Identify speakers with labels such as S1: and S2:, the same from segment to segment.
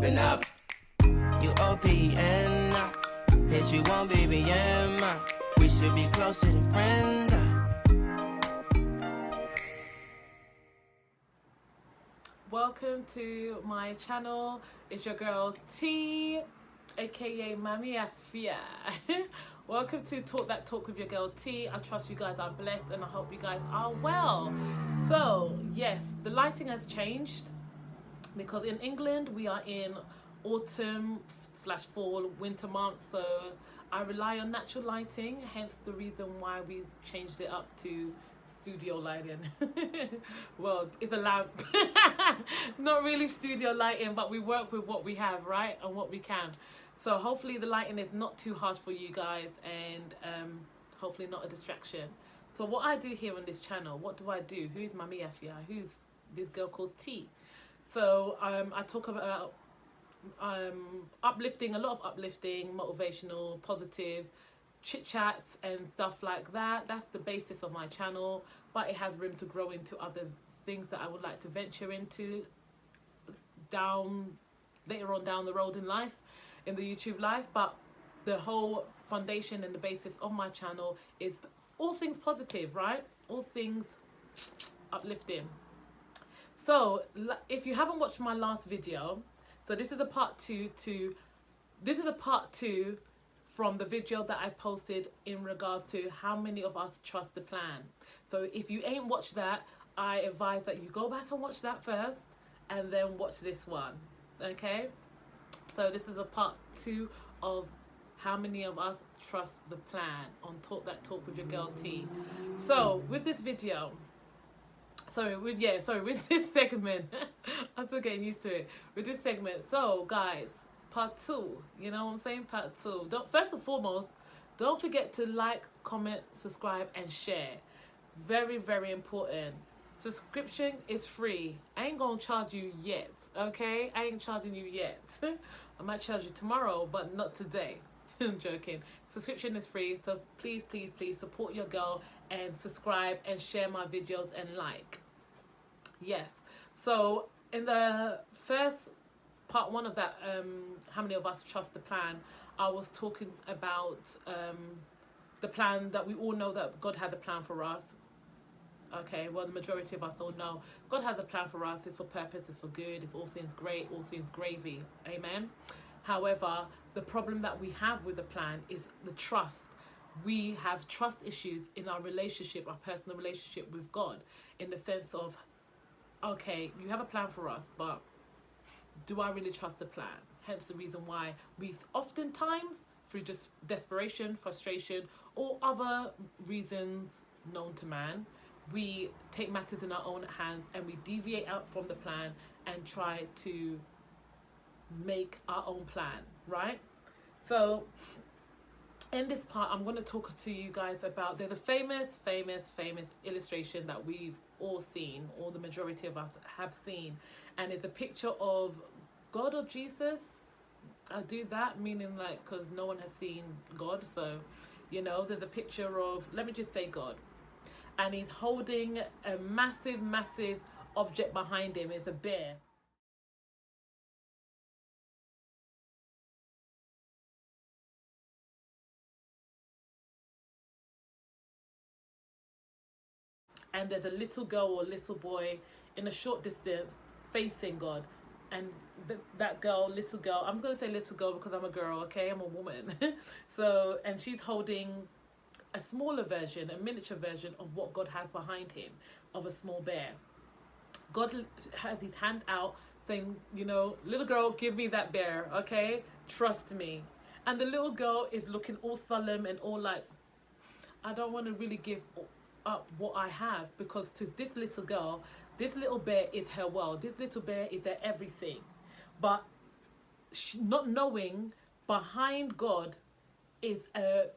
S1: open up. You OPN, bitch, you won't BBM. We should be closer than friends.
S2: Welcome to my channel. It's your girl T, aka Mami Afia. Welcome to Talk That Talk with your girl T. I trust you guys are blessed and I hope you guys are well. So yes, the lighting has changed because in England we are in autumn/fall, winter months, so I rely on natural lighting, hence the reason why we changed it up to studio lighting. Well, it's a lamp. Not really studio lighting, but we work with what we have, right, and what we can. So hopefully the lighting is not too harsh for you guys, and hopefully not a distraction. So what I do here on this channel, what do I do? Who's Mami Afia? Who's this girl called T? So I talk about uplifting, a lot of uplifting, motivational, positive chit chats and stuff like that. That's the basis of my channel, but it has room to grow into other things that I would like to venture into later on down the road in life, in the YouTube life. But the whole foundation and the basis of my channel is all things positive, right? All things uplifting. So if you haven't watched my last video, so this is a part two from the video that I posted in regards to how many of us trust the plan. So if you ain't watched that, I advise that you go back and watch that first and then watch this one, okay? So this is a part two of how many of us trust the plan on Talk That Talk with your girl T. So with this video, with this segment, I'm still getting used to it. With this segment, so guys, part two, you know what I'm saying? Part two. First and foremost, don't forget to like, comment, subscribe, and share. Very, very important. Subscription is free. I ain't gonna charge you yet, okay? I ain't charging you yet. I might charge you tomorrow, but not today. I'm joking. Subscription is free, so please, please, please support your girl and subscribe and share my videos and like. Yes. So in the first part one of that, how many of us trust the plan, I was talking about the plan that we all know that God had a plan for us. Okay, well, the majority of us all know God has a plan for us. It's for purpose, it's for good, it's all things great, all things gravy. Amen. However, the problem that we have with the plan is the trust. We have trust issues in our relationship, our personal relationship with God, in the sense of, okay, you have a plan for us, but do I really trust the plan? Hence the reason why we oftentimes, through just desperation, frustration, or other reasons known to man, we take matters in our own hands and we deviate out from the plan and try to make our own plan, right? So in this part, I'm going to talk to you guys about, there's a famous illustration that we've all seen, or the majority of us have seen, and it's a picture of God or Jesus. I do that, meaning like, because no one has seen God, so, you know, there's a picture of, let me just say God, and he's holding a massive object behind him. It's a bear. And there's a little girl or little boy in a short distance facing God. And that girl, little girl, I'm going to say little girl because I'm a girl, okay? I'm a woman. So, and she's holding a smaller version, a miniature version of what God has behind him, of a small bear. God has his hand out saying, you know, little girl, give me that bear, okay? Trust me. And the little girl is looking all solemn and all like, I don't want to really give up what I have, because to this little girl, this little bear is her world. This little bear is her everything. But not knowing behind God is a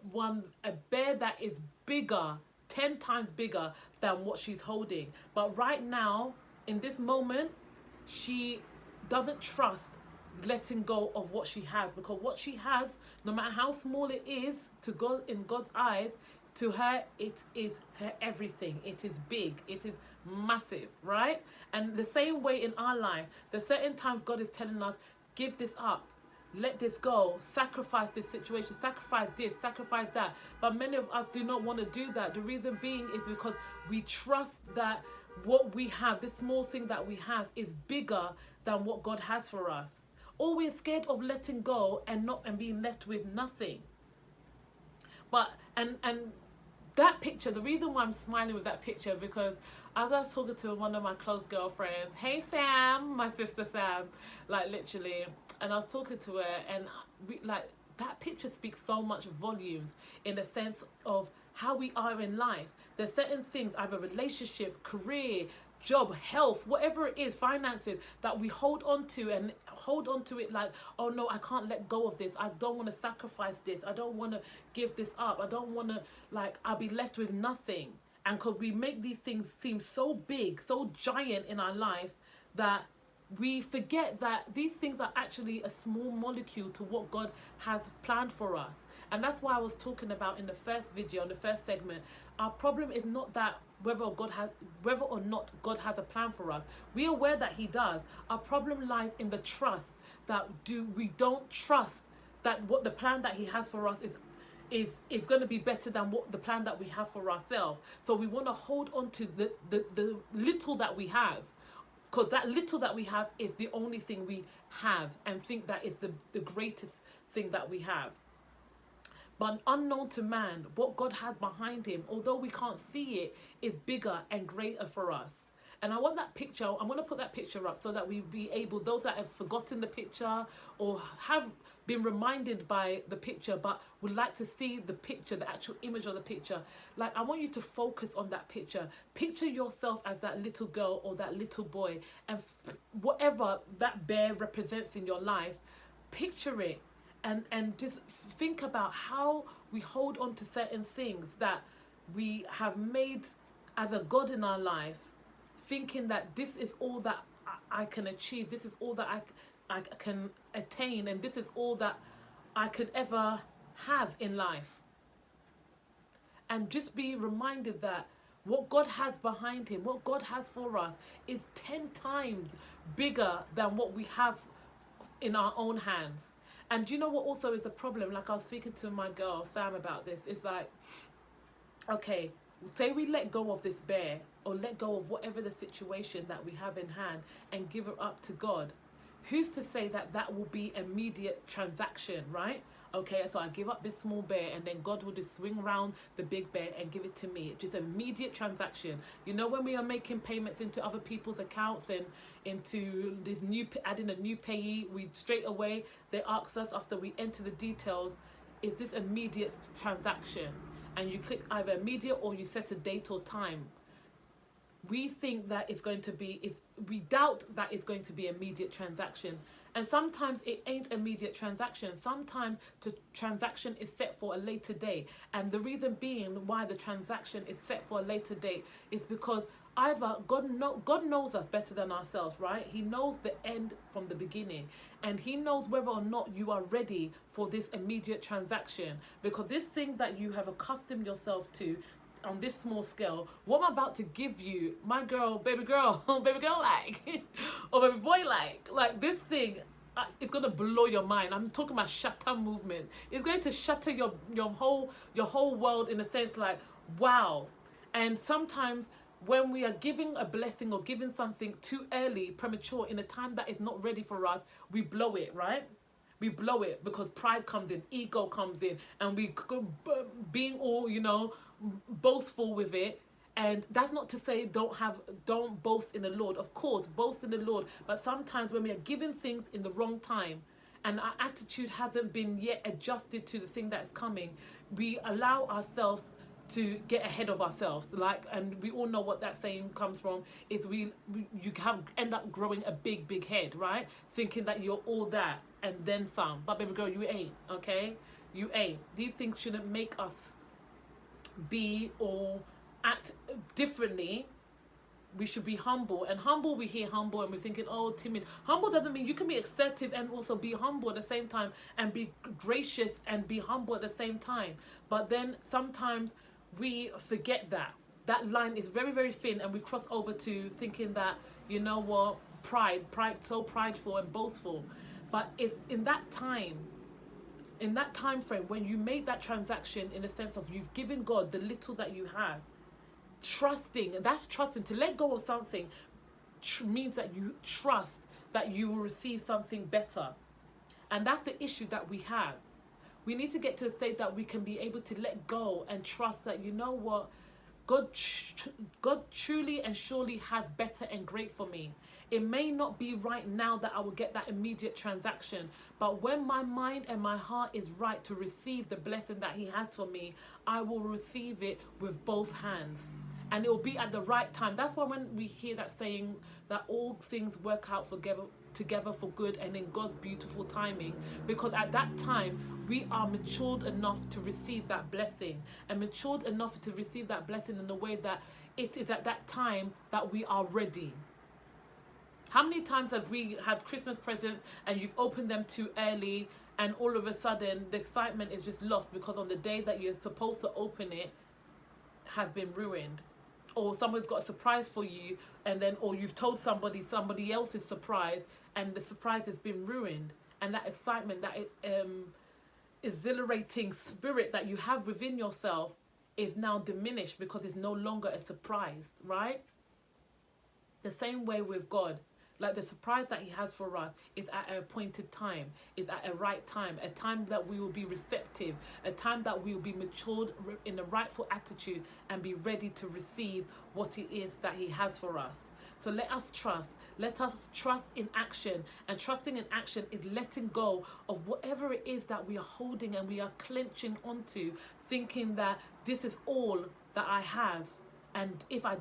S2: bear that is bigger, 10 times bigger than what she's holding. But right now, in this moment, she doesn't trust letting go of what she has, because what she has, no matter how small it is to God, in God's eyes, to her it is her everything. It is big, it is massive, right? And the same way in our life, there's certain times God is telling us, give this up, let this go, sacrifice this situation, sacrifice this, sacrifice that. But many of us do not want to do that. The reason being is because we trust that what we have, this small thing that we have, is bigger than what God has for us. Or we're scared of letting go and being left with nothing. But and that picture, the reason why I'm smiling with that picture, because as I was talking to one of my close girlfriends, hey Sam, my sister Sam, like literally, and I was talking to her, and we, like, that picture speaks so much volumes in the sense of how we are in life. There's certain things, either relationship, career, job, health, whatever it is, finances, that we hold on to and hold on to it like, oh no, I can't let go of this. I don't want to sacrifice this. I don't want to give this up. I don't want to, like, I'll be left with nothing. And because we make these things seem so big, so giant in our life, that we forget that these things are actually a small molecule to what God has planned for us. And that's why I was talking about in the first video, in the first segment, our problem is not that whether or not God has a plan for us. We're aware that he does. Our problem lies in the trust, that we don't trust that what the plan that he has for us is going to be better than what the plan that we have for ourselves. So we want to hold on to the little that we have, because that little that we have is the only thing we have, and think that is the greatest thing that we have. But unknown to man, what God has behind him, although we can't see it, is bigger and greater for us. And I want that picture, I'm going to put that picture up so that we be able, those that have forgotten the picture or have been reminded by the picture but would like to see the picture, the actual image of the picture, like, I want you to focus on that picture. Picture yourself as that little girl or that little boy, and whatever that bear represents in your life, picture it. And just think about how we hold on to certain things that we have made as a God in our life, thinking that this is all that I can achieve, this is all that I can attain, and this is all that I could ever have in life. And just be reminded that what God has behind him, what God has for us, is 10 times bigger than what we have in our own hands. And do you know what also is a problem? Like, I was speaking to my girl, Sam, about this. It's like, okay, say we let go of this bear, or let go of whatever the situation that we have in hand, and give it up to God. Who's to say that that will be immediate transaction, right? Okay, so I give up this small bear, and then God will just swing around the big bear and give it to me. It's just an immediate transaction. You know, when we are making payments into other people's accounts and into this adding a new payee, we straight away, they ask us after we enter the details, is this immediate transaction? And you click either immediate or you set a date or time. We think that it's going to be, we doubt that it's going to be immediate transaction. And sometimes it ain't immediate transaction. Sometimes the transaction is set for a later date. And the reason being why the transaction is set for a later date is because either God knows us better than ourselves, right? He knows the end from the beginning. And he knows whether or not you are ready for this immediate transaction. Because this thing that you have accustomed yourself to on this small scale, what I'm about to give you, my girl, baby girl like, or baby boy like this thing, it's gonna blow your mind. I'm talking about shatter movement. It's going to shatter your whole world, in a sense, like, wow. And sometimes when we are giving a blessing or giving something too early, premature, in a time that is not ready for us, we blow it, right? We blow it because pride comes in, ego comes in, and we being all, you know, boastful with it. And that's not to say don't boast in the Lord. Of course, boast in the Lord. But sometimes when we are giving things in the wrong time, and our attitude hasn't been yet adjusted to the thing that is coming, we allow ourselves to get ahead of ourselves. Like, and we all know what that saying comes from, is you end up growing a big head, right? Thinking that you're all that and then some. But baby girl, you ain't, okay? You ain't. These things shouldn't make us be or act differently. We should be humble. And humble, we hear humble and we're thinking, oh, timid. Humble doesn't mean, you can be assertive and also be humble at the same time, and be gracious and be humble at the same time. But then sometimes we forget that line is very thin, and we cross over to thinking that, you know what, pride, so prideful and boastful. But it's in that time frame when you make that transaction, in the sense of you've given God the little that you have, trusting, and that's trusting. To let go of something means that you trust that you will receive something better. And that's the issue that we have. We need to get to a state that we can be able to let go and trust that, you know what, God truly and surely has better and great for me. It may not be right now that I will get that immediate transaction, but when my mind and my heart is right to receive the blessing that he has for me, I will receive it with both hands. And it will be at the right time. That's why when we hear that saying that all things work out together for good and in God's beautiful timing, because at that time we are matured enough to receive that blessing, and matured enough to receive that blessing in a way that it is at that time that we are ready. How many times have we had Christmas presents and you've opened them too early, and all of a sudden the excitement is just lost because on the day that you're supposed to open it has been ruined? Or someone's got a surprise for you, and then, or you've told somebody else's surprise, and the surprise has been ruined. And that excitement, that exhilarating spirit that you have within yourself is now diminished because it's no longer a surprise, right? The same way with God. Like, the surprise that he has for us is at an appointed time, is at a right time, a time that we will be receptive, a time that we will be matured in the rightful attitude and be ready to receive what it is that he has for us. So let us trust. Let us trust in action. And trusting in action is letting go of whatever it is that we are holding and we are clenching onto, thinking that this is all that I have. And if I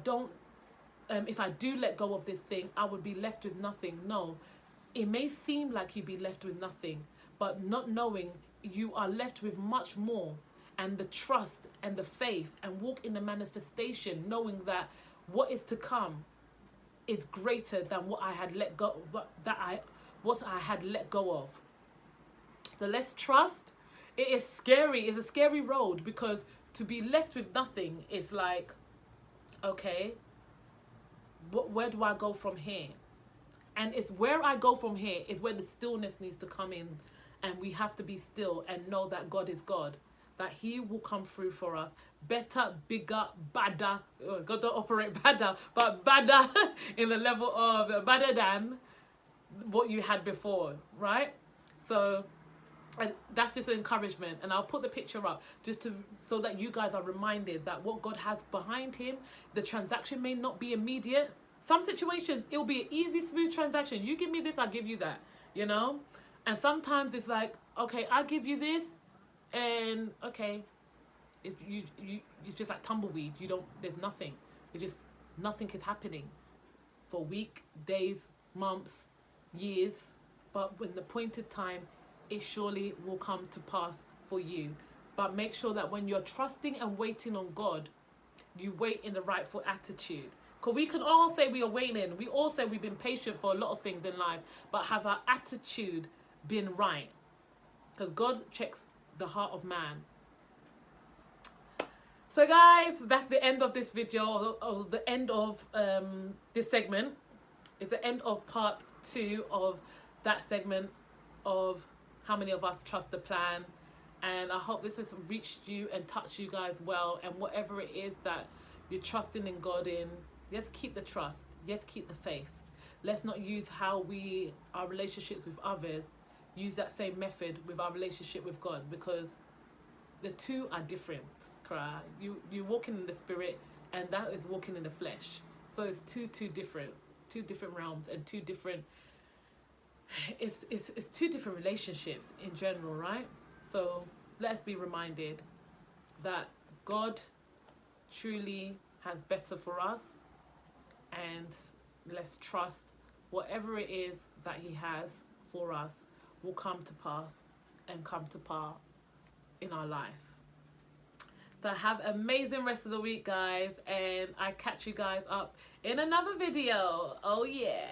S2: do let go of this thing, I would be left with nothing. No, it may seem like you'd be left with nothing, but not knowing you are left with much more. And the trust and the faith and walk in the manifestation, knowing that what is to come is greater than what I had let go, what I had let go of. So let's trust. It is scary. It's a scary road, because to be left with nothing is like, okay, where do I go from here? And it's where I go from here is where the stillness needs to come in, and we have to be still and know that God is God, that he will come through for us better, bigger, badder. God don't operate badder, but badder in the level of badder than what you had before, right? So that's just an encouragement, and I'll put the picture up just so that you guys are reminded that what God has behind him, the transaction may not be immediate. Some situations it'll be an easy, smooth transaction. You give me this, I'll give you that, you know. And sometimes it's like, okay, I'll give you this, and okay, it's just like tumbleweed. There's nothing. Nothing is happening for a week, days, months, years. But when the appointed time, it surely will come to pass for you. But make sure that when you're trusting and waiting on God, you wait in the rightful attitude. Because we can all say we are waiting. We all say we've been patient for a lot of things in life. But have our attitude been right? Because God checks the heart of man. So guys, that's the end of this video, or the end of this segment. It's the end of part 2 of that segment of how many of us trust the plan. And I hope this has reached you and touched you guys well. And whatever it is that you're trusting in God in, let's keep the trust. Let's keep the faith. Let's not use our relationships with others, use that same method with our relationship with God, because the two are different. You're walking in the spirit, and that is walking in the flesh. So it's two different realms, and two different relationships in general, right? So let's be reminded that God truly has better for us, and let's trust whatever it is that he has for us will come to pass and come to par in our life. So have an amazing rest of the week, guys, and I catch you guys up in another video. Oh yeah.